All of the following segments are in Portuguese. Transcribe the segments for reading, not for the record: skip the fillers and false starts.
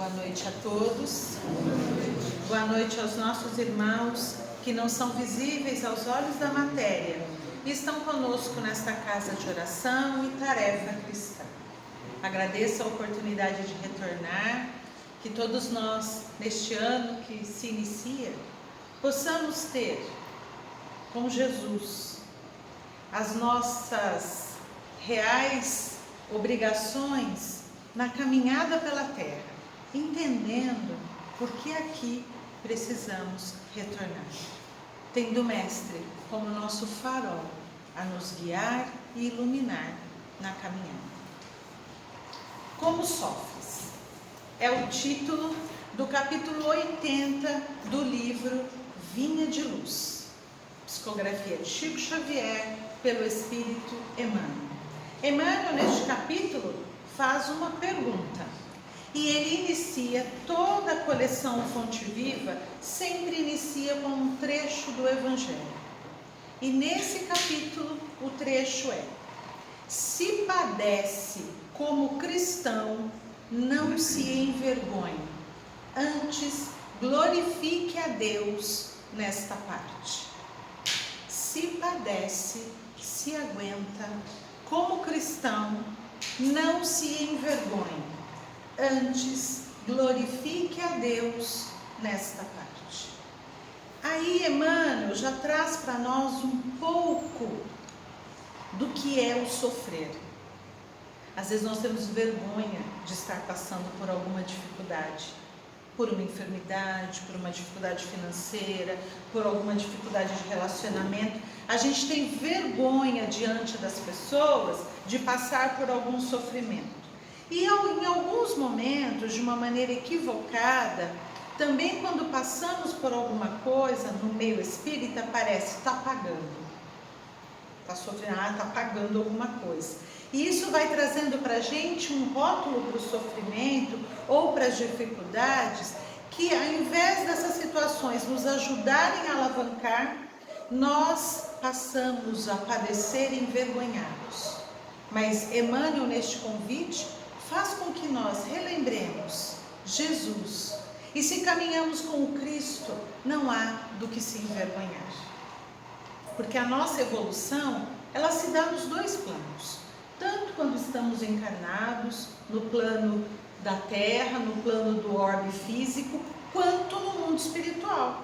Boa noite a todos. Boa noite aos nossos irmãos que não são visíveis aos olhos da matéria e estão conosco nesta casa de oração e tarefa cristã. Agradeço a oportunidade de retornar, que todos nós, neste ano que se inicia, possamos ter com Jesus as nossas reais obrigações na caminhada pela terra, entendendo por que aqui precisamos retornar, tendo o Mestre como nosso farol a nos guiar e iluminar na caminhada. Como sofres? É o título do capítulo 80 do livro Vinha de Luz, psicografia de Chico Xavier pelo Espírito Emmanuel. Emmanuel, neste capítulo, faz uma pergunta e ele inicia toda a coleção Fonte Viva, sempre inicia com um trecho do Evangelho. E nesse capítulo o trecho é: se padece como cristão, não se envergonhe, antes glorifique a Deus nesta parte. Se padece, se aguenta como cristão, não se envergonhe, antes glorifique a Deus nesta parte. Aí Emmanuel já traz para nós um pouco do que é o sofrer. Às vezes nós temos vergonha de estar passando por alguma dificuldade, por uma enfermidade, por uma dificuldade financeira, por alguma dificuldade de relacionamento. A gente tem vergonha diante das pessoas de passar por algum sofrimento. E em alguns momentos, de uma maneira equivocada, também quando passamos por alguma coisa no meio espírita, parece está pagando. Está sofrendo, está pagando alguma coisa. E isso vai trazendo para a gente um rótulo para o sofrimento ou para as dificuldades que, ao invés dessas situações nos ajudarem a alavancar, nós passamos a padecer envergonhados. Mas Emmanuel, neste convite, faz com que nós relembremos Jesus. E se caminhamos com o Cristo, não há do que se envergonhar. Porque a nossa evolução, ela se dá nos dois planos. Tanto quando estamos encarnados, no plano da terra, no plano do orbe físico, quanto no mundo espiritual.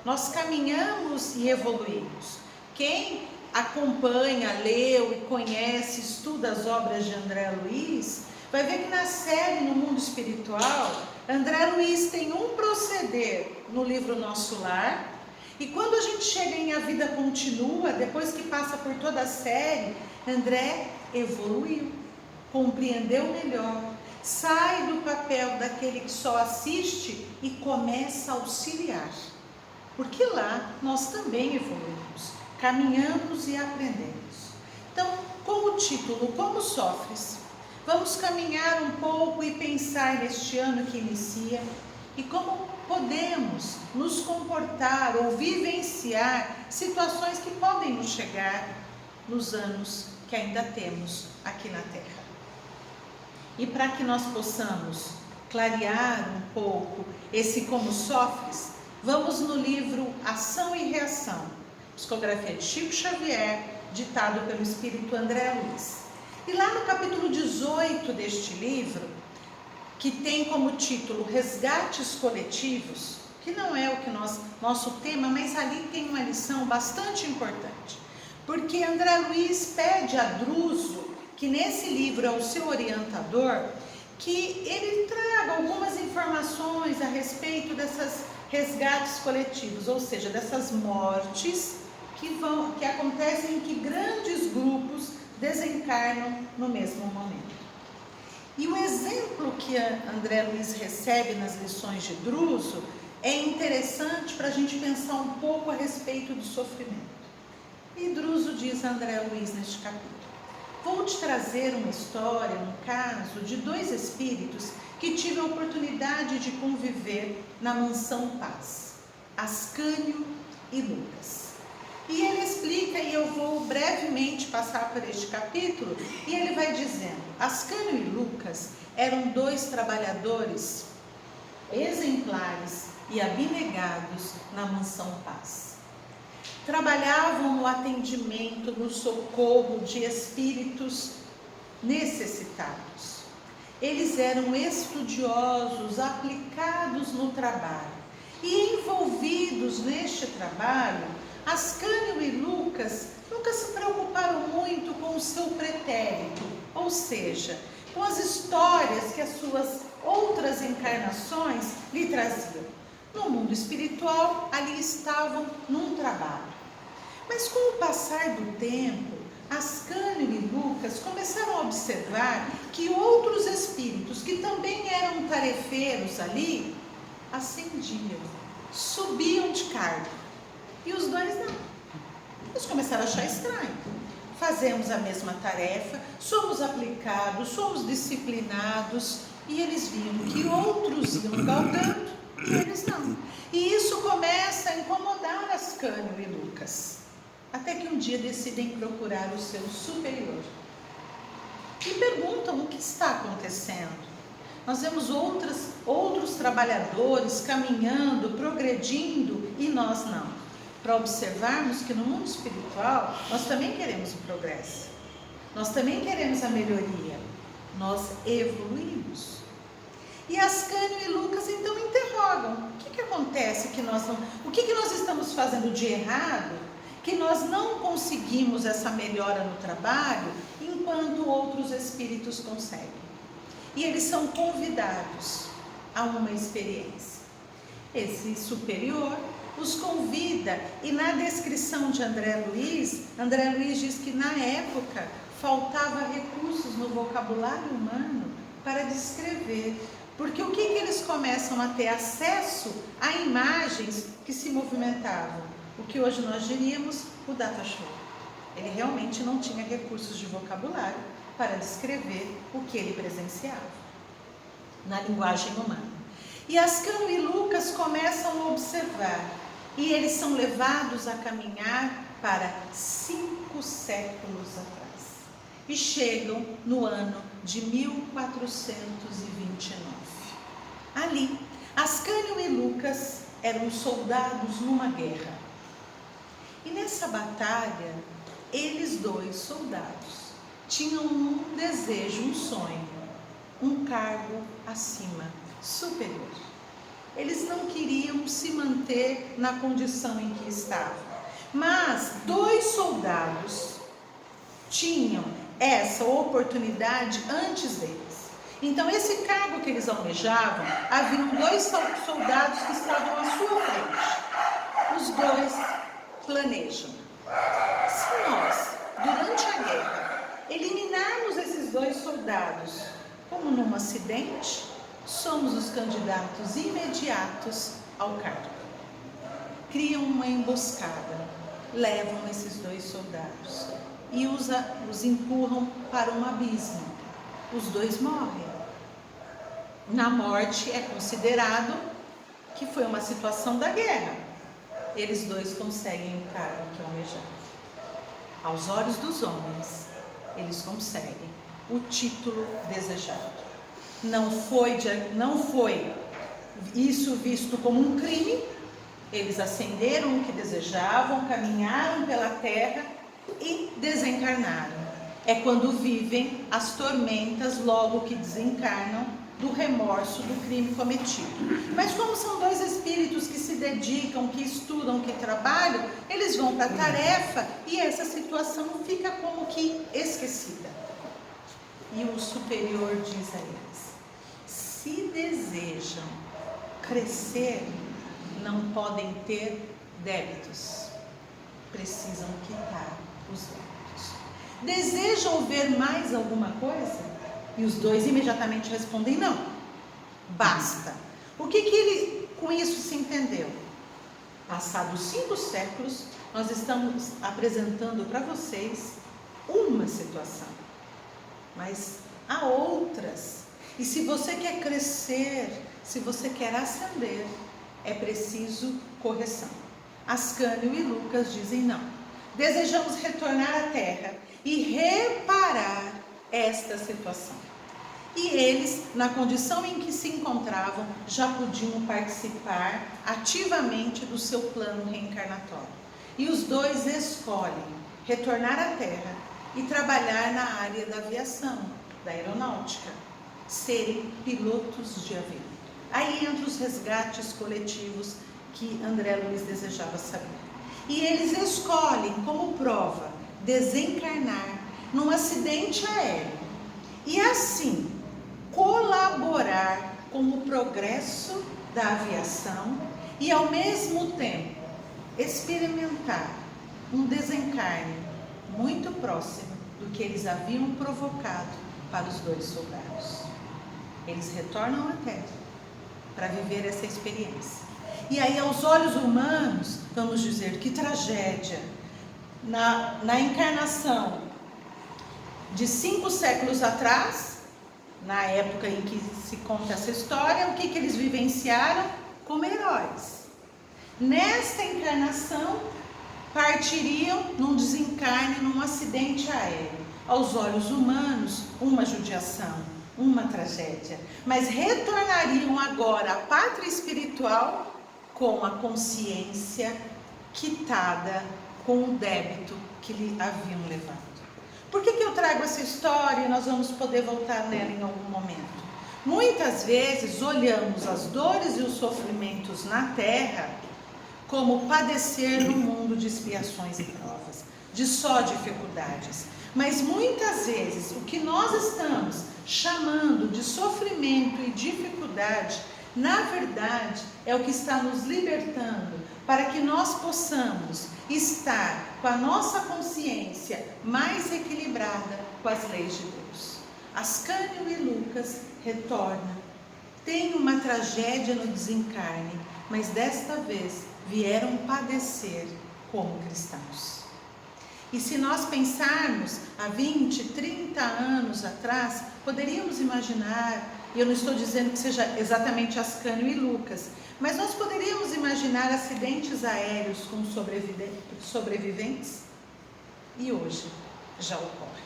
Nós caminhamos e evoluímos. Quem acompanha, leu e conhece, estuda as obras de André Luiz, vai ver que na série No Mundo Espiritual, André Luiz tem um proceder no livro Nosso Lar, e quando a gente chega em A Vida Continua, depois que passa por toda a série, André evoluiu, compreendeu melhor, sai do papel daquele que só assiste e começa a auxiliar, porque lá nós também evoluímos, caminhamos e aprendemos. Então, com o título Como Sofres, vamos caminhar um pouco e pensar neste ano que inicia e como podemos nos comportar ou vivenciar situações que podem nos chegar nos anos que ainda temos aqui na Terra. E para que nós possamos clarear um pouco esse Como Sofres, vamos no livro Ação e Reação, psicografia de Chico Xavier, ditado pelo Espírito André Luiz. E lá no capítulo 18 deste livro, que tem como título Resgates Coletivos, que não é o que nosso tema, mas ali tem uma lição bastante importante. Porque André Luiz pede a Druso, que nesse livro é o seu orientador, que ele traga algumas informações a respeito dessas resgates coletivos, ou seja, dessas mortes que acontecem em que grandes grupos desencarnam no mesmo momento. E o exemplo que André Luiz recebe nas lições de Druso é interessante para a gente pensar um pouco a respeito do sofrimento. E Druso diz a André Luiz neste capítulo: vou te trazer uma história, um caso de dois espíritos que tive a oportunidade de conviver na mansão Paz, Ascânio e Lucas. E ele explica, e eu vou brevemente passar por este capítulo, e ele vai dizendo: Ascânio e Lucas eram dois trabalhadores exemplares e abnegados na mansão Paz. Trabalhavam no atendimento, no socorro de espíritos necessitados. Eles eram estudiosos, aplicados no trabalho. E envolvidos neste trabalho, Ascânio e Lucas nunca se preocuparam muito com o seu pretérito, ou seja, com as histórias que as suas outras encarnações lhe traziam. No mundo espiritual, ali estavam num trabalho. Mas com o passar do tempo, Ascânio e Lucas começaram a observar que outros espíritos que também eram tarefeiros ali, ascendiam, subiam de cargo. E os dois não. Eles começaram a achar estranho. Fazemos a mesma tarefa, somos aplicados, somos disciplinados, e eles viam que outros iam galgando e eles não. E isso começa a incomodar Ascânio e Lucas. Até que um dia decidem procurar o seu superior. E perguntam o que está acontecendo. Nós vemos outros trabalhadores caminhando, progredindo, e nós não. Para observarmos que no mundo espiritual, nós também queremos o progresso. Nós também queremos a melhoria. Nós evoluímos. E Ascânio e Lucas então interrogam. O que acontece que nós não... O que nós estamos fazendo de errado, que nós não conseguimos essa melhora no trabalho, enquanto outros espíritos conseguem? E eles são convidados a uma experiência. Esse superior os convida, e na descrição de André Luiz diz que na época faltava recursos no vocabulário humano para descrever, porque o que eles começam a ter acesso a imagens que se movimentavam, o que hoje nós diríamos o data show. Ele realmente não tinha recursos de vocabulário para descrever o que ele presenciava na linguagem humana. E Ascânio e Lucas começam a observar, e eles são levados a caminhar para 5 séculos atrás. E chegam no ano de 1429. Ali, Ascânio e Lucas eram soldados numa guerra. E nessa batalha, eles dois soldados tinham um desejo, um sonho, um cargo acima, superior. Eles não queriam se manter na condição em que estavam. Mas 2 soldados tinham essa oportunidade antes deles. Então, esse cargo que eles almejavam, haviam 2 soldados que estavam à sua frente. Os 2 planejam. Se nós, durante a guerra, eliminarmos esses 2 soldados, como num acidente, somos os candidatos imediatos ao cargo. Criam uma emboscada, levam esses 2 soldados e os empurram para um abismo. Os 2 morrem. Na morte é considerado que foi uma situação da guerra. Eles 2 conseguem o cargo que almejavam. Aos olhos dos homens, eles conseguem o título desejado. Não foi isso visto como um crime. Eles ascenderam o que desejavam, caminharam pela terra e desencarnaram. É quando vivem as tormentas, logo que desencarnam, do remorso do crime cometido. Mas como são 2 espíritos que se dedicam, que estudam, que trabalham, eles vão para a tarefa e essa situação fica como que esquecida. E o superior diz a eles: se desejam crescer, não podem ter débitos, precisam quitar os débitos. Desejam ver mais alguma coisa? E os 2 imediatamente respondem: não, basta. O que ele com isso se entendeu? Passados 5 séculos, nós estamos apresentando para vocês uma situação, mas há outras. E se você quer crescer, se você quer ascender, é preciso correção. Ascânio e Lucas dizem: não, desejamos retornar à Terra e reparar esta situação. E eles, na condição em que se encontravam, já podiam participar ativamente do seu plano reencarnatório. E os dois escolhem retornar à Terra e trabalhar na área da aviação, da aeronáutica, serem pilotos de avião. Aí entram os resgates coletivos que André Luiz desejava saber. E eles escolhem como prova desencarnar num acidente aéreo e assim colaborar com o progresso da aviação e ao mesmo tempo experimentar um desencarne muito próximo do que eles haviam provocado para os dois soldados. Eles retornam à Terra para viver essa experiência. E aí, aos olhos humanos, vamos dizer, que tragédia. Na encarnação de 5 séculos atrás, na época em que se conta essa história, o que eles vivenciaram? Como heróis. Nesta encarnação, partiriam num desencarne, num acidente aéreo. Aos olhos humanos, uma judiação, uma tragédia. Mas retornariam agora à pátria espiritual com a consciência quitada com o débito que lhe haviam levado. Por que eu trago essa história e nós vamos poder voltar nela em algum momento? Muitas vezes olhamos as dores e os sofrimentos na Terra como padecer no mundo de expiações e provas, de só dificuldades. Mas muitas vezes o que nós estamos chamando de sofrimento e dificuldade, na verdade, é o que está nos libertando para que nós possamos estar com a nossa consciência mais equilibrada com as leis de Deus. Ascânio e Lucas retornam, tem uma tragédia no desencarne, mas desta vez vieram padecer como cristãos. E se nós pensarmos há 20, 30 anos atrás, poderíamos imaginar, e eu não estou dizendo que seja exatamente Ascânio e Lucas, mas nós poderíamos imaginar acidentes aéreos com sobreviventes? E hoje já ocorre.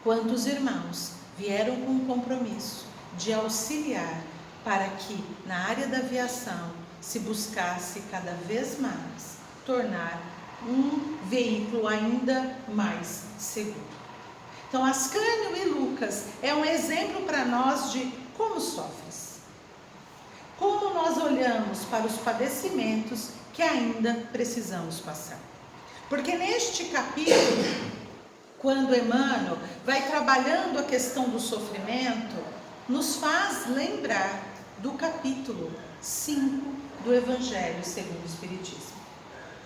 Quantos irmãos vieram com o compromisso de auxiliar para que na área da aviação se buscasse cada vez mais tornar um veículo ainda mais seguro. Então, Ascânio e Lucas é um exemplo para nós de como sofres, como nós olhamos para os padecimentos que ainda precisamos passar. Porque neste capítulo, quando Emmanuel vai trabalhando a questão do sofrimento, nos faz lembrar do capítulo 5 do Evangelho segundo o Espiritismo.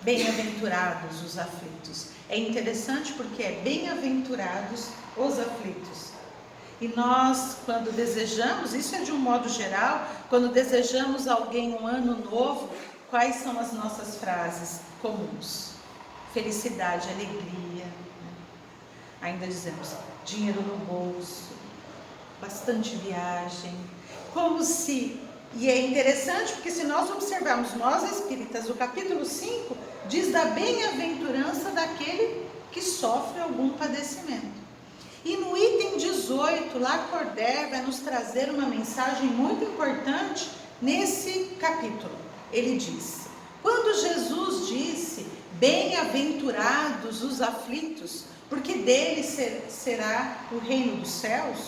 Bem-aventurados os aflitos. É interessante porque é bem-aventurados os aflitos. E nós, quando desejamos, isso é de um modo geral, quando desejamos a alguém um ano novo, quais são as nossas frases comuns? Felicidade, alegria, né? Ainda dizemos dinheiro no bolso, bastante viagem, como se... E é interessante porque se nós observarmos, nós espíritas, o capítulo 5 diz da bem-aventurança daquele que sofre algum padecimento. E no item 18, Lacordaire vai nos trazer uma mensagem muito importante nesse capítulo. Ele diz, quando Jesus disse, bem-aventurados os aflitos, porque deles será o reino dos céus,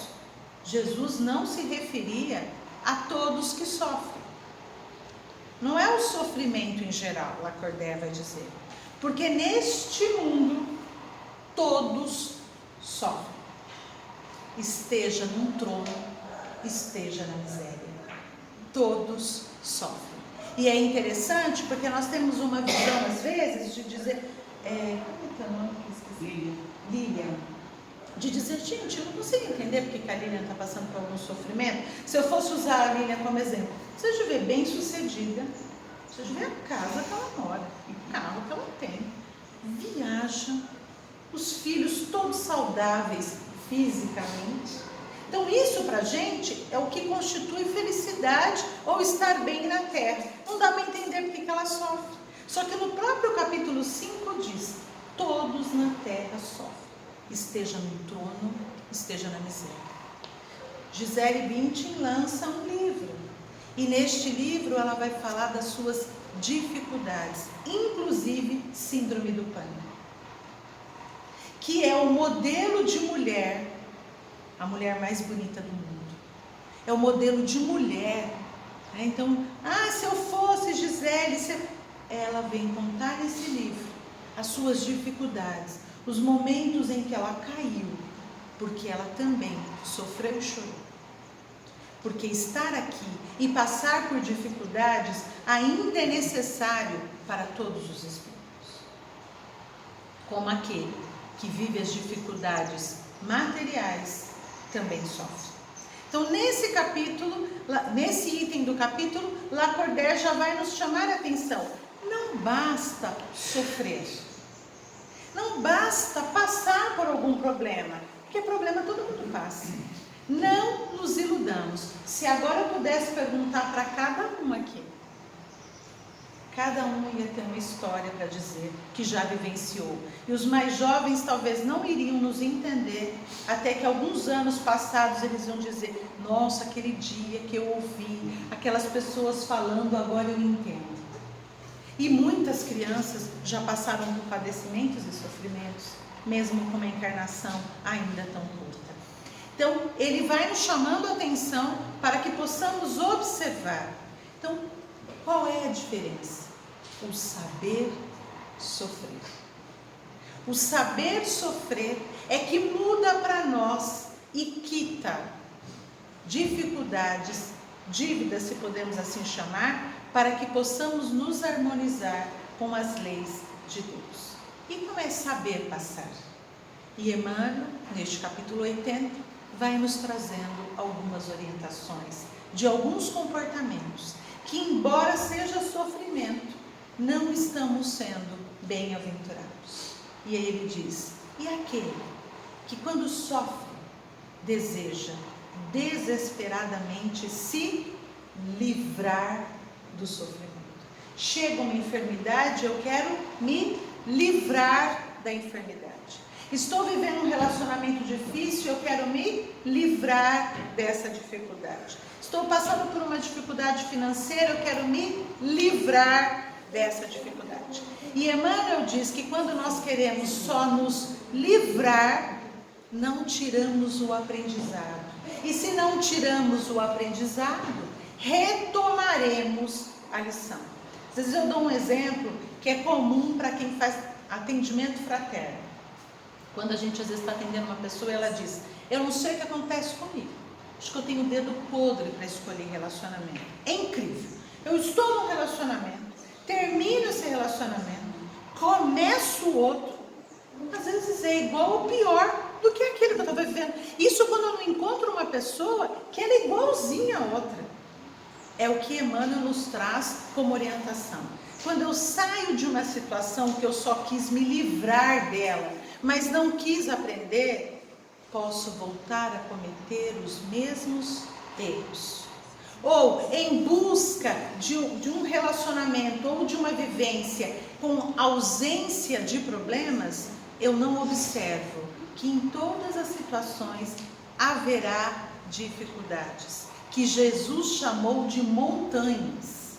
Jesus não se referia a todos que sofrem. Não é o sofrimento em geral, Lacordaire vai dizer, porque neste mundo todos sofrem. Esteja num trono, esteja na miséria. Todos sofrem. E é interessante porque nós temos uma visão, às vezes, de dizer... como é o nome que eu esqueci? Lilian. De dizer, gente, eu não consigo entender porque que a Lilian está passando por algum sofrimento. Se eu fosse usar a Lilian como exemplo, você já vê bem sucedida, você já vê a casa que ela mora, o carro que ela tem, viaja, os filhos todos saudáveis fisicamente. Então isso pra gente é o que constitui felicidade ou estar bem na terra. Não dá para entender porque que ela sofre. Só que no próprio capítulo 5 diz, todos na terra sofrem. Esteja no trono, esteja na miséria. Gisele Bündchen lança um livro. E neste livro ela vai falar das suas dificuldades, inclusive síndrome do pânico, que é o modelo de mulher, a mulher mais bonita do mundo. É o modelo de mulher. Então, se eu fosse Gisele, ela vem contar nesse livro as suas dificuldades, os momentos em que ela caiu, porque ela também sofreu e chorou. Porque estar aqui e passar por dificuldades ainda é necessário para todos os espíritos. Como aquele que vive as dificuldades materiais também sofre. Então, nesse capítulo, nesse item do capítulo, Lacordaire já vai nos chamar a atenção. Não basta sofrer. Não basta passar por algum problema, porque problema todo mundo passa. Não nos iludamos. Se agora eu pudesse perguntar para cada um aqui, cada um ia ter uma história para dizer que já vivenciou. E os mais jovens talvez não iriam nos entender, até que alguns anos passados eles iam dizer: nossa, aquele dia que eu ouvi aquelas pessoas falando, agora eu entendo. E muitas crianças já passaram por padecimentos e sofrimentos, mesmo com uma encarnação ainda tão curta. Então, ele vai nos chamando a atenção para que possamos observar. Então, qual é a diferença? O saber sofrer. O saber sofrer é que muda para nós e quita dificuldades, dívidas, se podemos assim chamar, para que possamos nos harmonizar com as leis de Deus. E como é saber passar? E Emmanuel, neste capítulo 80, vai nos trazendo algumas orientações de alguns comportamentos que, embora seja sofrimento, não estamos sendo bem-aventurados. E aí ele diz: e aquele que quando sofre deseja desesperadamente se livrar do sofrimento? Chega uma enfermidade, eu quero me livrar da enfermidade. Estou vivendo um relacionamento difícil, eu quero me livrar dessa dificuldade. Estou passando por uma dificuldade financeira, eu quero me livrar dessa dificuldade. E Emmanuel diz que quando nós queremos só nos livrar, não tiramos o aprendizado. E se não tiramos o aprendizado, retomaremos a lição. Às vezes eu dou um exemplo que é comum para quem faz atendimento fraterno. Quando a gente às vezes está atendendo uma pessoa e ela diz: eu não sei o que acontece comigo, acho que eu tenho o dedo podre para escolher relacionamento. É incrível, eu estou num relacionamento, termino esse relacionamento, começo o outro, às vezes é igual ou pior do que aquele que eu estava vivendo. Isso quando eu não encontro uma pessoa que ela é igualzinha a outra. É o que Emmanuel nos traz como orientação. Quando eu saio de uma situação que eu só quis me livrar dela, mas não quis aprender, posso voltar a cometer os mesmos erros. Ou em busca de um relacionamento ou de uma vivência com ausência de problemas, eu não observo que em todas as situações haverá dificuldades, que Jesus chamou de montanhas.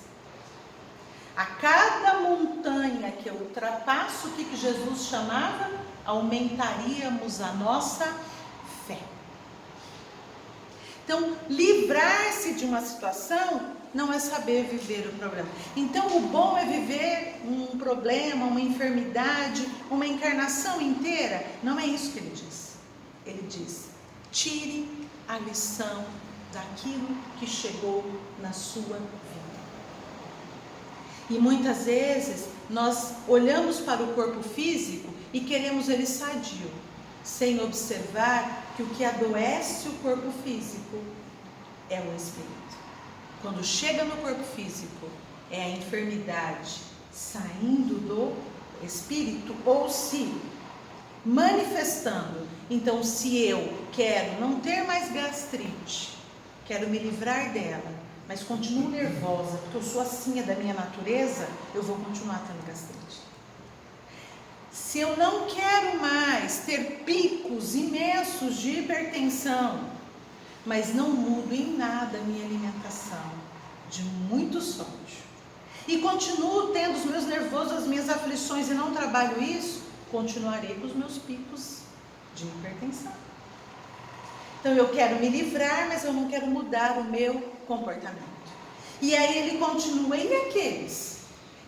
A cada montanha que eu ultrapasso, o que Jesus chamava? Aumentaríamos a nossa fé. Então, livrar-se de uma situação não é saber viver o problema. Então, o bom é viver um problema, uma enfermidade, uma encarnação inteira. Não é isso que ele diz. Ele diz: tire a lição daquilo que chegou na sua vida. E muitas vezes nós olhamos para o corpo físico e queremos ele sadio, sem observar que o que adoece o corpo físico é o espírito. Quando chega no corpo físico, é a enfermidade saindo do espírito ou se manifestando. Então, se eu quero não ter mais gastrite, quero me livrar dela, mas continuo nervosa, porque eu sou assim, é da minha natureza, eu vou continuar tendo gastrite. Se eu não quero mais ter picos imensos de hipertensão, mas não mudo em nada a minha alimentação de muito sódio, e continuo tendo os meus nervosos, as minhas aflições, e não trabalho isso, continuarei com os meus picos de hipertensão. Então eu quero me livrar, mas eu não quero mudar o meu comportamento. E aí ele continua: e aqueles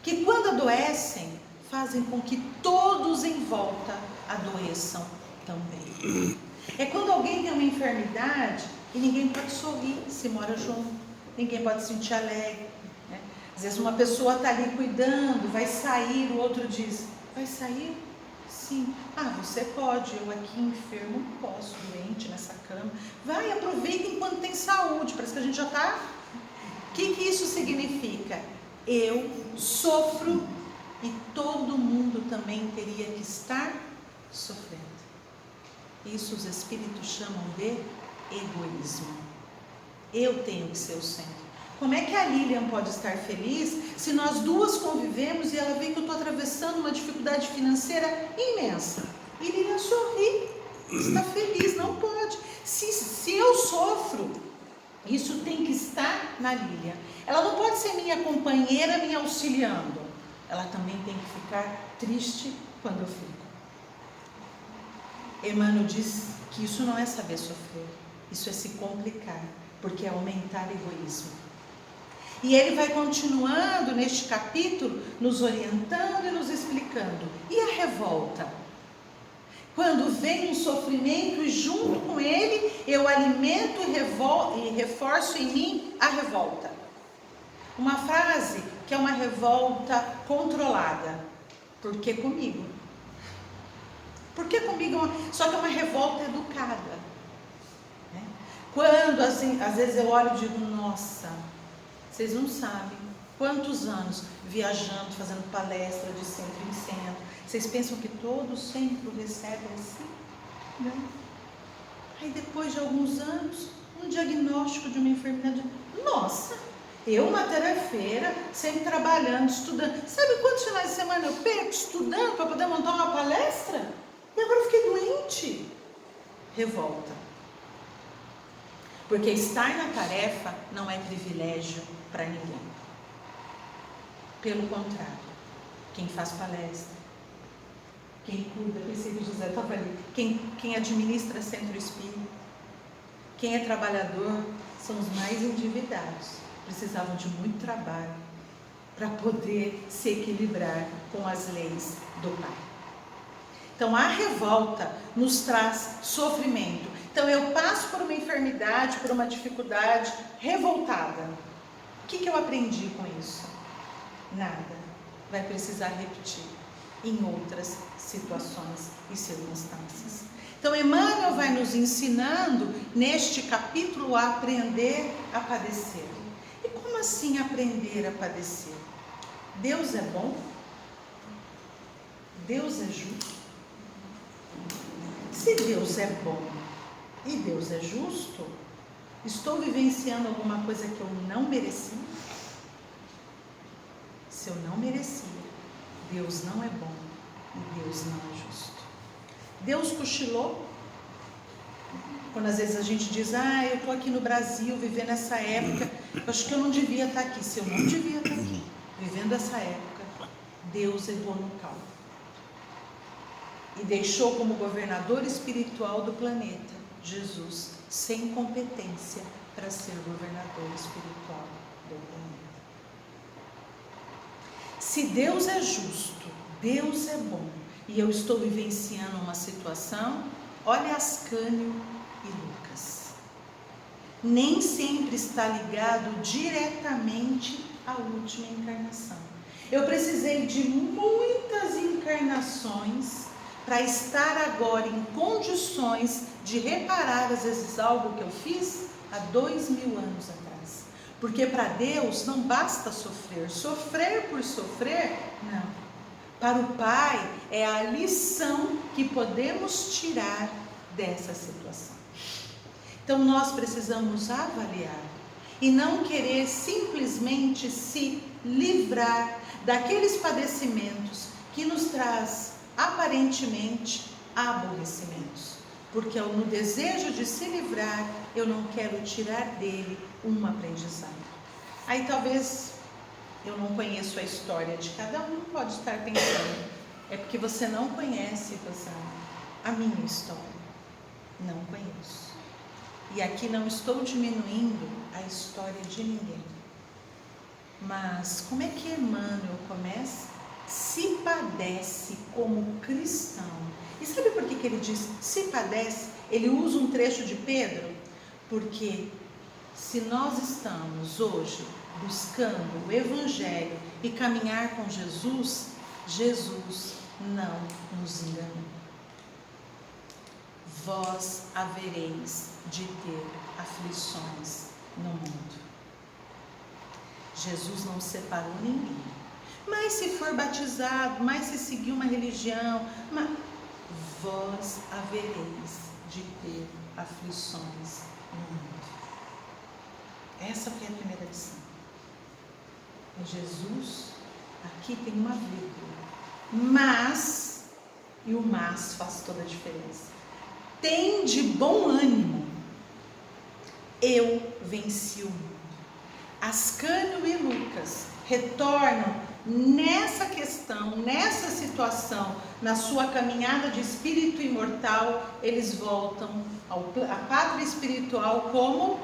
que quando adoecem, fazem com que todos em volta adoeçam também. É quando alguém tem uma enfermidade e ninguém pode sorrir se mora junto, ninguém pode se sentir alegre, né? Às vezes uma pessoa está ali cuidando, vai sair, o outro diz: vai sair? Sim. Ah, você pode, eu aqui enfermo não posso, doente nessa cama. Vai, aproveita enquanto tem saúde. Parece que a gente já está... O que isso significa? Eu sofro e todo mundo também teria que estar sofrendo. Isso os espíritos chamam de egoísmo. Eu tenho que ser o centro. Como é que a Lilian pode estar feliz se nós duas convivemos e ela vê que eu estou atravessando uma dificuldade financeira imensa? E Lilian sorri, está feliz, não pode. Se eu sofro, isso tem que estar na Lilian. Ela não pode ser minha companheira me auxiliando. Ela também tem que ficar triste quando eu fico. Emmanuel diz que isso não é saber sofrer, isso é se complicar, porque é aumentar o egoísmo. E ele vai continuando neste capítulo, nos orientando e nos explicando. E a revolta? Quando vem um sofrimento e junto com ele, eu alimento e reforço em mim a revolta. Uma frase que é uma revolta controlada. Por que comigo? Porque comigo, só que é uma revolta educada. Né? Quando assim, às vezes eu olho e digo: nossa, vocês não sabem quantos anos viajando, fazendo palestra de centro em centro. Vocês pensam que todo centro recebe assim? Não. Aí depois de alguns anos, um diagnóstico de uma enfermidade. Nossa, eu uma tarefeira, sempre trabalhando, estudando. Sabe quantos finais de semana eu perco estudando para poder montar uma palestra? E agora eu fiquei doente. Revolta. Porque estar na tarefa não é privilégio para ninguém. Pelo contrário, quem faz palestra, quem cuida, pensei que o José estava ali, quem administra centro espírita, quem é trabalhador, são os mais endividados. Precisavam de muito trabalho para poder se equilibrar com as leis do Pai. Então a revolta nos traz sofrimento. Então eu passo por uma enfermidade, por uma dificuldade, revoltada. O que eu aprendi com isso? Nada. Vai precisar repetir em outras situações e circunstâncias. Então Emmanuel vai nos ensinando neste capítulo a aprender a padecer. E como assim aprender a padecer? Deus é bom? Deus é justo? Se Deus é bom e Deus é justo, estou vivenciando alguma coisa que eu não mereci? Se eu não merecia, Deus não é bom e Deus não é justo. Deus cochilou? Quando às vezes a gente diz: eu estou aqui no Brasil, vivendo essa época, eu acho que eu não devia estar aqui. Se eu não devia estar aqui, vivendo essa época, Deus errou no cálculo. E deixou como governador espiritual do planeta, Jesus, sem competência para ser governador espiritual do planeta. Se Deus é justo, Deus é bom, e eu estou vivenciando uma situação, olha Ascânio e Lucas. Nem sempre está ligado diretamente à última encarnação. Eu precisei de muitas encarnações para estar agora em condições de reparar, às vezes, algo que eu fiz há 2000 anos atrás. Porque para Deus não basta sofrer. Sofrer por sofrer, não. Para o Pai é a lição que podemos tirar dessa situação. Então nós precisamos avaliar e não querer simplesmente se livrar daqueles padecimentos que nos traz aparentemente aborrecimentos, porque no desejo de se livrar, eu não quero tirar dele um aprendizado. Aí talvez eu não conheço a história de cada um, pode estar pensando, é porque você não conhece, Rosana, a minha história. Não conheço. E aqui não estou diminuindo a história de ninguém. Mas como é que Emmanuel começa? Se padece como cristão. E sabe por que ele diz se padece? Ele usa um trecho de Pedro, porque se nós estamos hoje buscando o Evangelho e caminhar com Jesus, Jesus não nos enganou. Vós havereis de ter aflições no mundo. Jesus não separou ninguém. Mas se for batizado, mas se seguir uma religião, mas vós havereis de ter aflições no mundo. Essa foi a primeira lição. Jesus, aqui tem uma vírgula. Mas, e o mas faz toda a diferença. Tem de bom ânimo. Eu venci o mundo. Ascânio e Lucas retornam nessa questão, nessa situação, na sua caminhada de espírito imortal, eles voltam à pátria espiritual como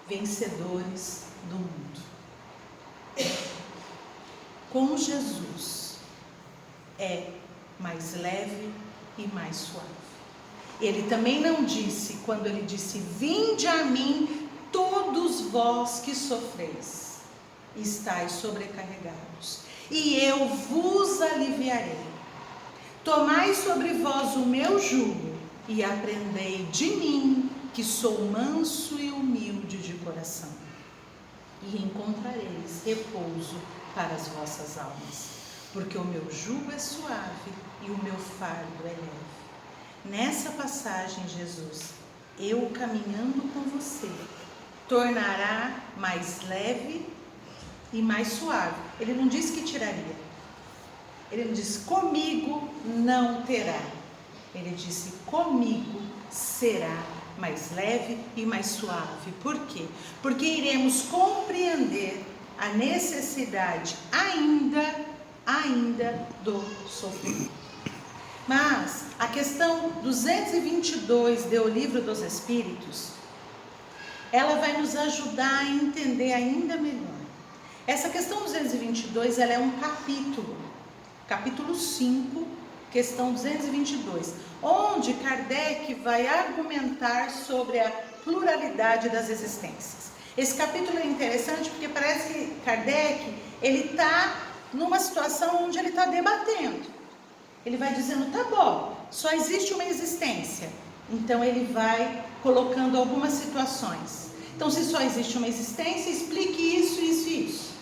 vencedores do mundo. Com Jesus é mais leve e mais suave. Ele também não disse, quando ele disse, vinde a mim todos vós que sofreis, estáis sobrecarregados, e eu vos aliviarei. Tomai sobre vós o meu jugo e aprendei de mim, que sou manso e humilde de coração, e encontrareis repouso para as vossas almas, porque o meu jugo é suave e o meu fardo é leve. Nessa passagem, Jesus, eu caminhando com você, tornará mais leve e mais suave. Ele não disse que tiraria. Ele não disse, comigo não terá. Ele disse, comigo será mais leve e mais suave. Por quê? Porque iremos compreender a necessidade ainda do sofrimento. Mas a questão 222 do Livro dos Espíritos, ela vai nos ajudar a entender ainda melhor. Essa questão 222, ela é um capítulo 5, questão 222, onde Kardec vai argumentar sobre a pluralidade das existências. Esse capítulo é interessante porque parece que Kardec, ele está numa situação onde ele está debatendo. Ele vai dizendo, tá bom, só existe uma existência. Então ele vai colocando algumas situações. Então, se só existe uma existência, explique isso, isso e isso.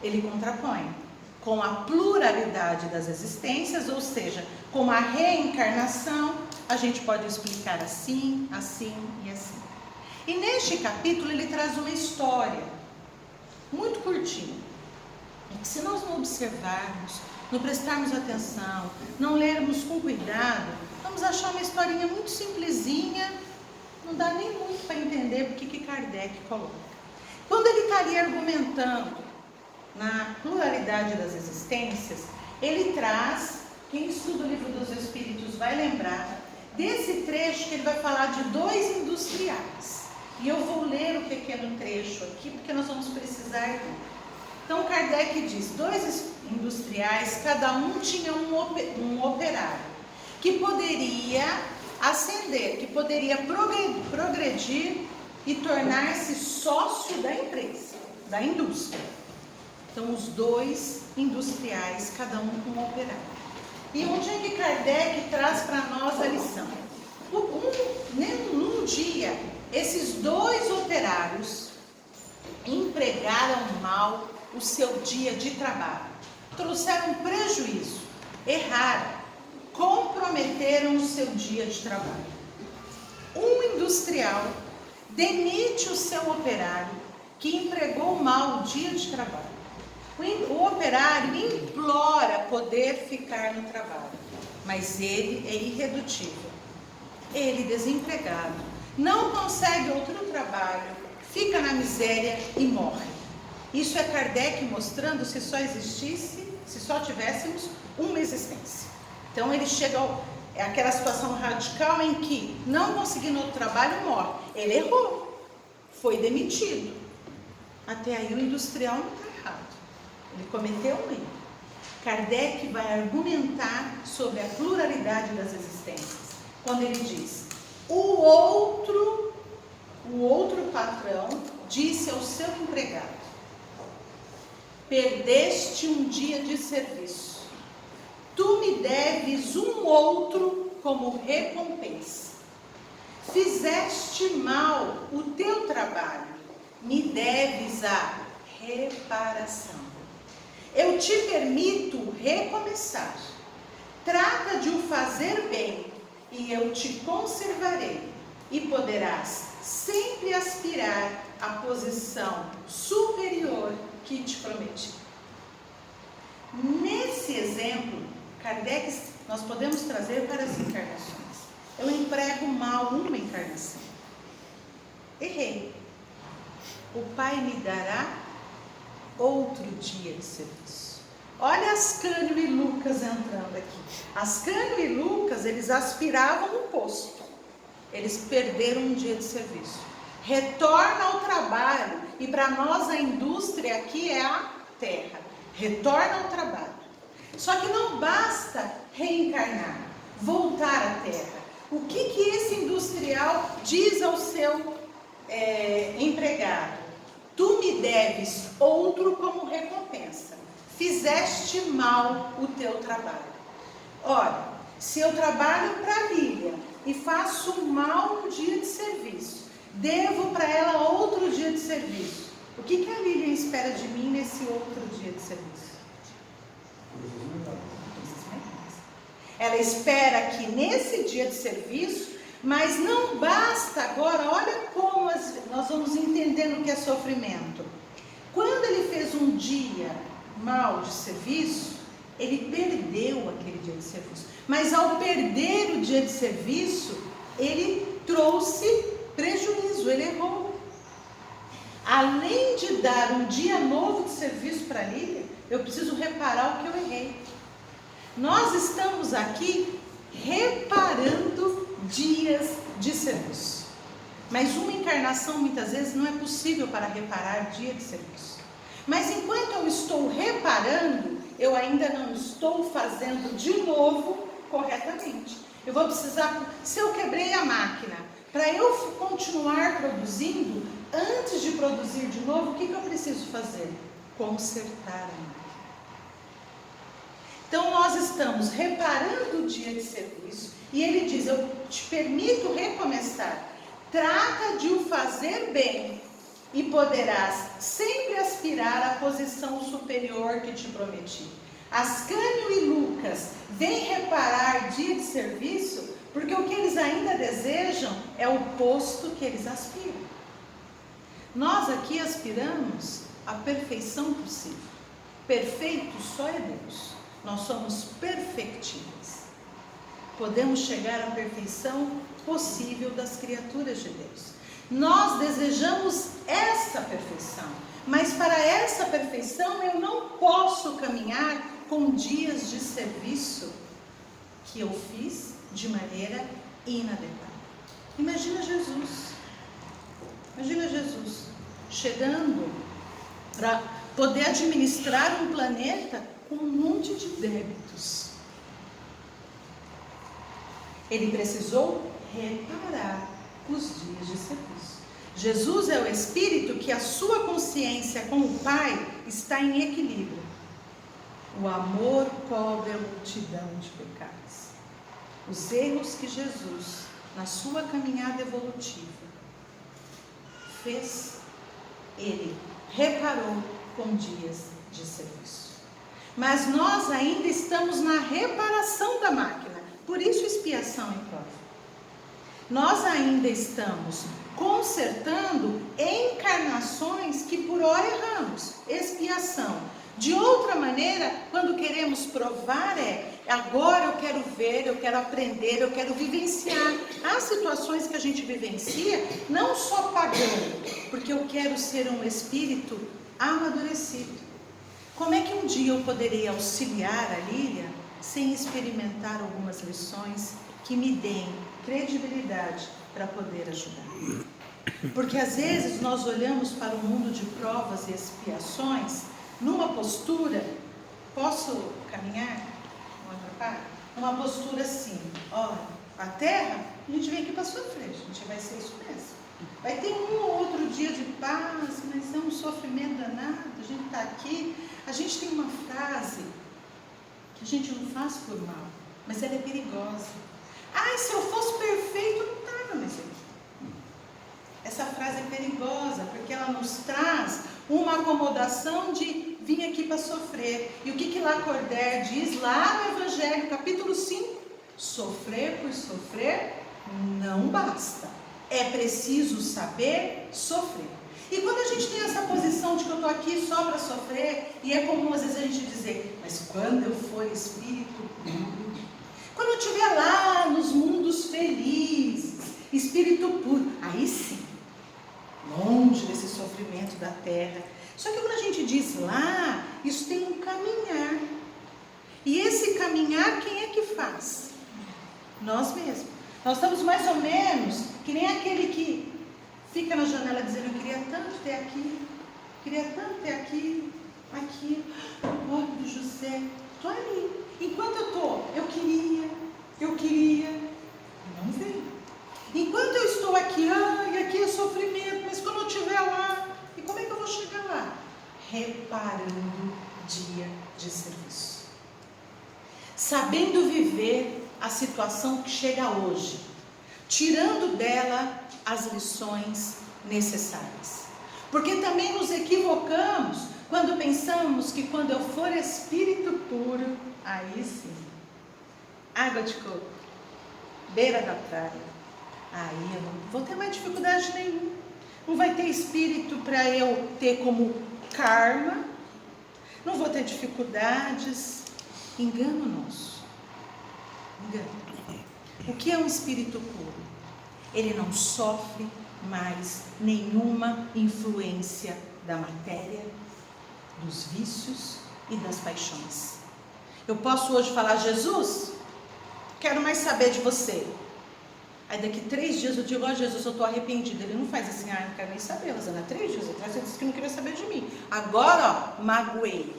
Ele contrapõe com a pluralidade das existências, ou seja, com a reencarnação, a gente pode explicar assim, assim e assim. E neste capítulo ele traz uma história muito curtinha. E que se nós não observarmos, não prestarmos atenção, não lermos com cuidado, vamos achar uma historinha muito simplesinha, não dá nem muito para entender porque que Kardec coloca. Quando ele está ali argumentando na pluralidade das existências, ele traz, quem estuda o Livro dos Espíritos vai lembrar, desse trecho que ele vai falar de dois industriais. E eu vou ler o pequeno trecho aqui, porque nós vamos precisar. Então Kardec diz, dois industriais, cada um tinha um operário, que poderia ascender, que poderia progredir e tornar-se sócio da empresa, da indústria. Então os dois industriais, cada um com um operário. E onde é que Kardec traz para nós a lição? Num dia, esses dois operários empregaram mal o seu dia de trabalho, trouxeram prejuízo, erraram, comprometeram o seu dia de trabalho. Um industrial demite o seu operário que empregou mal o dia de trabalho. O operário implora poder ficar no trabalho, mas ele é irredutível. Ele desempregado, não consegue outro trabalho, fica na miséria e morre. Isso é Kardec mostrando se só existisse, se só tivéssemos uma existência. Então ele chega àquela situação radical em que, não conseguindo outro trabalho, morre. Ele errou, foi demitido. Até aí o industrial não está errado, ele cometeu um erro. Kardec vai argumentar sobre a pluralidade das existências, quando ele diz: o outro patrão disse ao seu empregado: perdeste um dia de serviço, tu me deves um outro como recompensa. Fizeste mal o teu trabalho, me deves a reparação. Eu te permito recomeçar. Trata de o fazer bem, e eu te conservarei, e poderás sempre aspirar à posição superior que te prometi. Nesse exemplo, Kardec, nós podemos trazer para as encarnações. Eu emprego mal uma encarnação. Errei. O Pai me dará outro dia de serviço. Olha Ascânio e Lucas entrando aqui. Ascânio e Lucas, eles aspiravam o posto. Eles perderam um dia de serviço. Retorna ao trabalho. E para nós a indústria aqui é a terra. Retorna ao trabalho. Só que não basta reencarnar, voltar à terra. O que esse industrial diz ao seu empregado? Tu me deves outro como recompensa. Fizeste mal o teu trabalho. Olha, se eu trabalho para Lília e faço mal um dia de serviço, devo para ela outro dia de serviço. O que a Lília espera de mim nesse outro dia de serviço? Ela espera que nesse dia de serviço, mas não basta agora, olha como nós vamos entendendo o que é sofrimento. Quando ele fez um dia mal de serviço, ele perdeu aquele dia de serviço. Mas ao perder o dia de serviço, ele trouxe prejuízo, ele errou. Além de dar um dia novo de serviço para Lília, eu preciso reparar o que eu errei. Nós estamos aqui reparando dias de serviço. Mas uma encarnação muitas vezes não é possível para reparar dia de serviço. Mas enquanto eu estou reparando, eu ainda não estou fazendo de novo corretamente. Eu vou precisar, se eu quebrei a máquina, para eu continuar produzindo, antes de produzir de novo, o que eu preciso fazer? Consertar a máquina. Então nós estamos reparando o dia de serviço e ele diz: eu te permito recomeçar. Trata de o fazer bem e poderás sempre aspirar à posição superior que te prometi. Ascânio e Lucas vêm reparar dia de serviço porque o que eles ainda desejam é o posto que eles aspiram. Nós aqui aspiramos à perfeição possível. Perfeito só é Deus. Nós somos perfectíveis. Podemos chegar à perfeição possível das criaturas de Deus. Nós desejamos essa perfeição, mas para essa perfeição eu não posso caminhar com dias de serviço que eu fiz de maneira inadequada. Imagina Jesus chegando para poder administrar um planeta com um monte de débitos. Ele precisou reparar os dias de serviço. Jesus é o Espírito que a sua consciência com o Pai está em equilíbrio. O amor cobre a multidão de pecados. Os erros que Jesus, na sua caminhada evolutiva, fez, ele reparou com dias de serviço. Mas nós ainda estamos na reparação da máquina, por isso expiação e prova. Nós ainda estamos consertando encarnações que por hora erramos, expiação. De outra maneira, quando queremos provar, Agora eu quero ver, eu quero aprender, eu quero vivenciar as situações que a gente vivencia, não só pagando, porque eu quero ser um espírito amadurecido. Como é que um dia eu poderei auxiliar a Lília sem experimentar algumas lições que me deem credibilidade para poder ajudar? Porque às vezes nós olhamos para o mundo de provas e expiações numa postura, posso caminhar? Uma postura assim, olha, a terra, a gente vem aqui para sofrer, a gente vai ser isso mesmo. Vai ter um ou outro dia de paz, mas é um sofrimento danado, a gente está aqui. A gente tem uma frase que a gente não faz por mal, mas ela é perigosa. Ai, se eu fosse perfeito, não estava mais aqui. Essa frase é perigosa, porque ela nos traz uma acomodação de vir aqui para sofrer. E o que Lacordaire diz lá no Evangelho, capítulo 5? Sofrer por sofrer não basta. É preciso saber sofrer. E quando a gente tem essa posição de que eu estou aqui só para sofrer, e é comum às vezes a gente dizer, mas quando eu for espírito puro, quando eu estiver lá nos mundos felizes, espírito puro, aí sim, longe desse sofrimento da terra. Só que quando a gente diz lá, isso tem um caminhar. E esse caminhar, quem é que faz? Nós mesmos. Nós estamos mais ou menos que nem aquele que fica na janela dizendo, eu queria tanto ter aqui, queria tanto ter aqui, aqui, pobre do José, estou ali. Enquanto eu estou, eu queria, não veio. Enquanto eu estou aqui, ai, aqui é sofrimento, mas quando eu estiver lá, e como é que eu vou chegar lá? Reparando dia de serviço. Sabendo viver a situação que chega hoje, tirando dela as lições necessárias. Porque também nos equivocamos quando pensamos que quando eu for espírito puro, aí sim, água de coco, beira da praia, aí eu não vou ter mais dificuldade nenhuma. Não vai ter espírito para eu ter como karma, não vou ter dificuldades. Engano nosso. Engano. O que é um espírito puro? Ele não sofre mais nenhuma influência da matéria, dos vícios e das paixões. Eu posso hoje falar, Jesus, quero mais saber de você. Aí daqui 3 dias eu digo, ó Jesus, eu estou arrependido. Ele não faz assim, não quero nem saber, Rosana. 3 dias atrás você disse que não queria saber de mim. Agora, ó, magoei.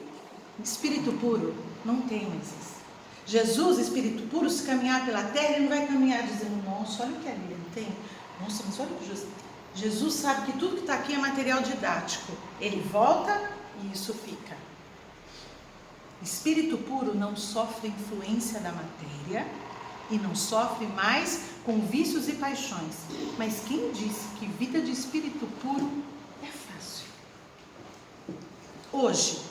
Espírito puro, não tem mais isso. Jesus, espírito puro, se caminhar pela terra, ele não vai caminhar dizendo, nossa, olha o que a Lília tem. Nossa, mas olha o que Jesus... Jesus sabe que tudo que está aqui é material didático. Ele volta e isso fica. Espírito puro não sofre influência da matéria e não sofre mais com vícios e paixões. Mas quem disse que vida de espírito puro é fácil? Hoje,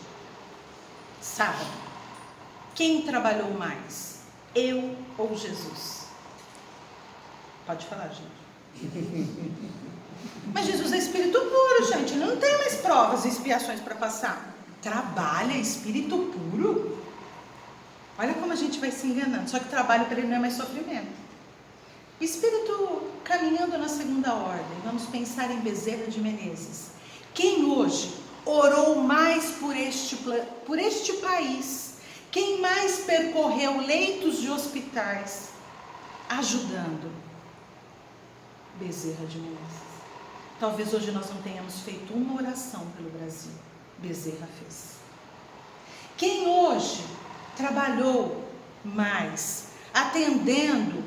sábado, quem trabalhou mais? Eu ou Jesus? Pode falar, gente. Mas Jesus é espírito puro, gente. Ele não tem mais provas e expiações para passar. Trabalha espírito puro? Olha como a gente vai se enganando. Só que trabalho para ele não é mais sofrimento. Espírito caminhando na segunda ordem. Vamos pensar em Bezerra de Menezes. Quem hoje orou mais por este país? Quem mais percorreu leitos de hospitais ajudando? Bezerra de Menezes. Talvez hoje nós não tenhamos feito uma oração pelo Brasil. Bezerra fez. Quem hoje trabalhou mais atendendo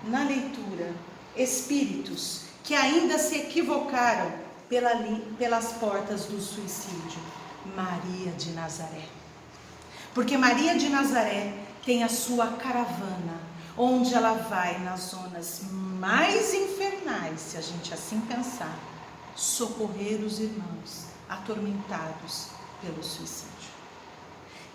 na leitura espíritos que ainda se equivocaram pelas portas do suicídio? Maria de Nazaré. Porque Maria de Nazaré tem a sua caravana, onde ela vai nas zonas mais infernais, se a gente assim pensar, socorrer os irmãos atormentados pelo suicídio.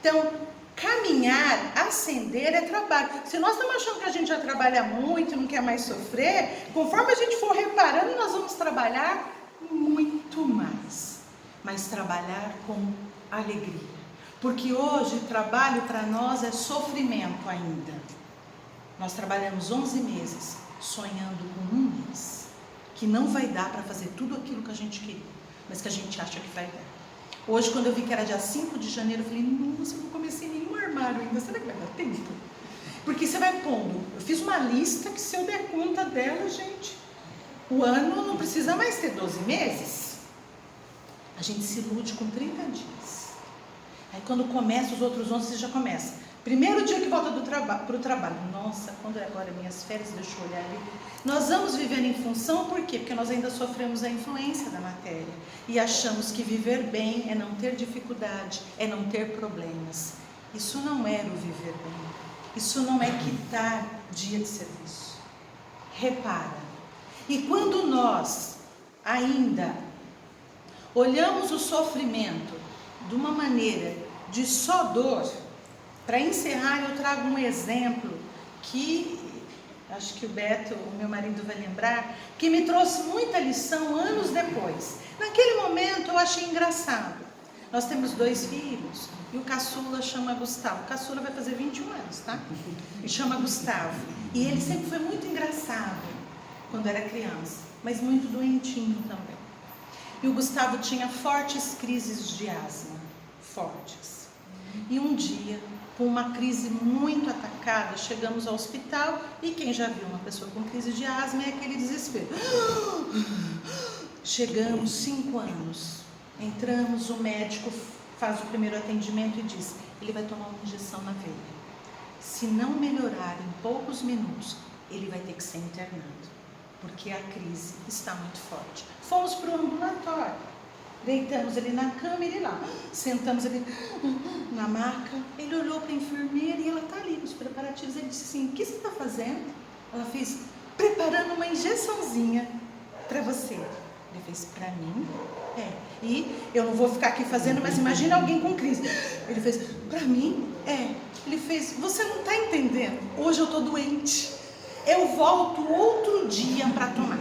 Então, caminhar, ascender é trabalho. Se nós estamos achando que a gente já trabalha muito e não quer mais sofrer, conforme a gente for reparando, nós vamos trabalhar muito mais. Mas trabalhar com alegria. Porque hoje trabalho para nós é sofrimento ainda. Nós trabalhamos 11 meses sonhando com um mês, que não vai dar para fazer tudo aquilo que a gente queria, mas que a gente acha que vai dar. Hoje, quando eu vi que era dia 5 de janeiro, eu falei, nossa, eu não comecei nenhum armário ainda, será que vai dar tempo? Porque você vai pondo, eu fiz uma lista que se eu der conta dela, gente, o ano não precisa mais ter 12 meses. A gente se ilude com 30 dias. Aí quando começa os outros 11, você já começa. Primeiro dia que volta para o trabalho. Nossa, quando é agora minhas férias, deixa eu olhar ali. Nós vamos viver em função, por quê? Porque nós ainda sofremos a influência da matéria. E achamos que viver bem é não ter dificuldade, é não ter problemas. Isso não é o viver bem. Isso não é quitar dia de serviço. Repara. E quando nós ainda olhamos o sofrimento de uma maneira de só dor, para encerrar, eu trago um exemplo que, acho que o Beto, o meu marido, vai lembrar, que me trouxe muita lição anos depois. Naquele momento eu achei engraçado. Nós temos 2 filhos e o caçula chama Gustavo. O caçula vai fazer 21 anos, tá? E chama Gustavo. E ele sempre foi muito engraçado quando era criança, mas muito doentinho também. E o Gustavo tinha fortes crises de asma, fortes. E um dia, com uma crise muito atacada, chegamos ao hospital e quem já viu uma pessoa com crise de asma é aquele desespero. Chegamos, 5 anos, entramos, o médico faz o primeiro atendimento e diz, ele vai tomar uma injeção na veia. Se não melhorar em poucos minutos, ele vai ter que ser internado, porque a crise está muito forte. Fomos para o ambulatório, deitamos ele na cama, ele lá, sentamos ele na maca, ele olhou para a enfermeira e ela está ali nos preparativos, ele disse assim, o que você está fazendo? Ela fez, preparando uma injeçãozinha para você. Ele fez, para mim? É. E eu não vou ficar aqui fazendo, mas imagina alguém com crise. Ele fez, para mim? É. Ele fez, você não está entendendo, hoje eu estou doente. Eu volto outro dia para tomar.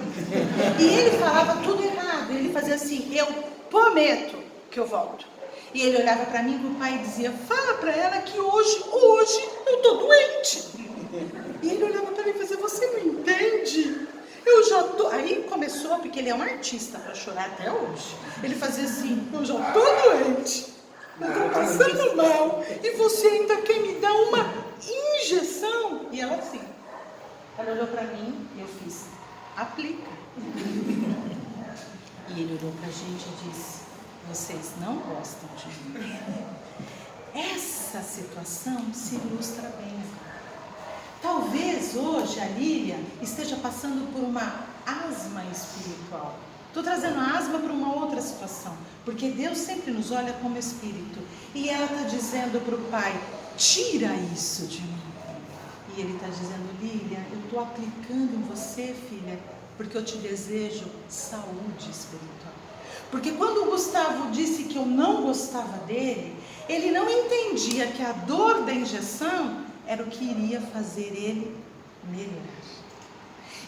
E ele falava tudo errado. Ele fazia assim, eu prometo que eu volto. E ele olhava para mim e o pai dizia, fala para ela que hoje eu estou doente. E ele olhava para mim e fazia, você não entende? Eu já tô. Aí começou, porque ele é um artista para chorar até hoje. Ele fazia assim, eu já estou doente. Eu estou passando mal. E você ainda quer me dar uma injeção? E ela assim. Ela olhou para mim e eu fiz, aplica. E ele olhou para a gente e disse, vocês não gostam de mim. Essa situação se ilustra bem. Talvez hoje a Lília esteja passando por uma asma espiritual. Estou trazendo a asma para uma outra situação, porque Deus sempre nos olha como espírito. E ela está dizendo para o pai, tira isso de mim. E ele está dizendo, Lília, eu estou aplicando em você, filha, porque eu te desejo saúde espiritual. Porque quando o Gustavo disse que eu não gostava dele, ele não entendia que a dor da injeção era o que iria fazer ele melhorar.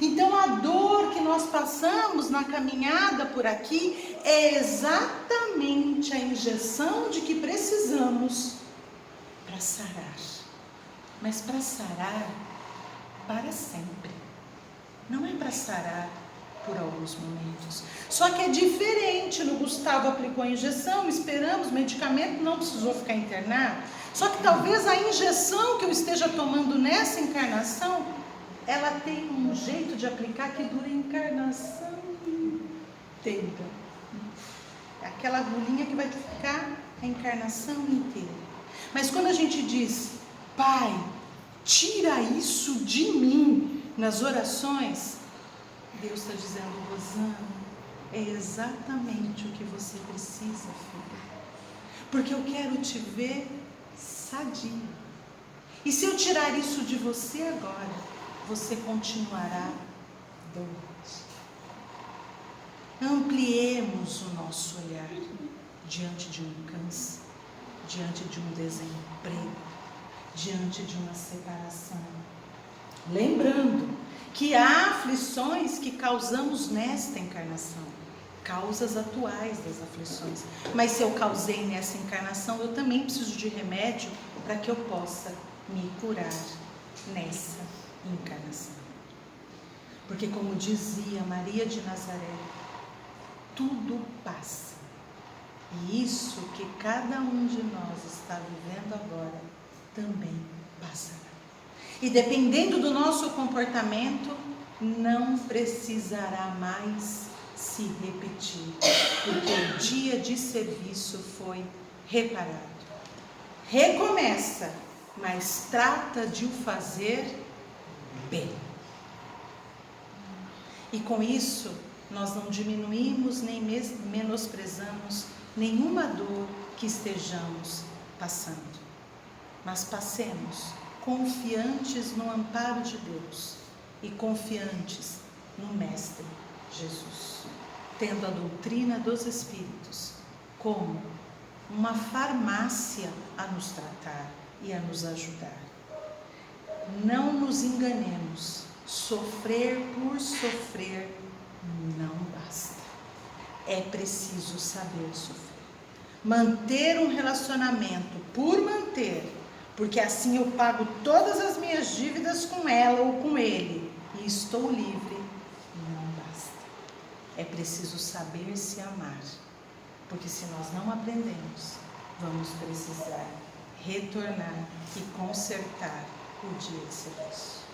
Então a dor que nós passamos na caminhada por aqui é exatamente a injeção de que precisamos para sarar. Mas para sarar para sempre. Não é para sarar por alguns momentos. Só que é diferente. No Gustavo aplicou a injeção, esperamos, medicamento, não precisou ficar internado. Só que talvez a injeção que eu esteja tomando nessa encarnação, ela tem um jeito de aplicar que dura a encarnação inteira. É aquela agulhinha que vai ficar a encarnação inteira. Mas quando a gente diz, Pai, tira isso de mim nas orações, Deus está dizendo, Rosana, é exatamente o que você precisa, filha. Porque eu quero te ver sadia. E se eu tirar isso de você agora, você continuará doente. Ampliemos o nosso olhar diante de um câncer, diante de um desemprego, diante de uma separação. Lembrando que há aflições que causamos nesta encarnação. causas atuais das aflições. Mas se eu causei nessa encarnação, eu também preciso de remédio para que eu possa me curar nessa encarnação. Porque, como dizia Maria de Nazaré, tudo passa. E isso que cada um de nós está vivendo agora também passará. E dependendo do nosso comportamento, não precisará mais se repetir, porque o dia de serviço foi reparado. Recomeça, mas trata de o fazer bem. E com isso, nós não diminuímos nem menosprezamos nenhuma dor que estejamos passando, mas passemos confiantes no amparo de Deus e confiantes no Mestre Jesus, tendo a doutrina dos Espíritos como uma farmácia a nos tratar e a nos ajudar. Não nos enganemos, sofrer por sofrer não basta. É preciso saber sofrer. Manter um relacionamento por manter, porque assim eu pago todas as minhas dívidas com ela ou com ele e estou livre, não basta. É preciso saber se amar, porque se nós não aprendemos, vamos precisar retornar e consertar o dia de serviço.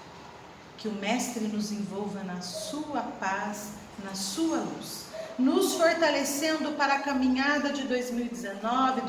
Que o Mestre nos envolva na sua paz, na sua luz, nos fortalecendo para a caminhada de 2019,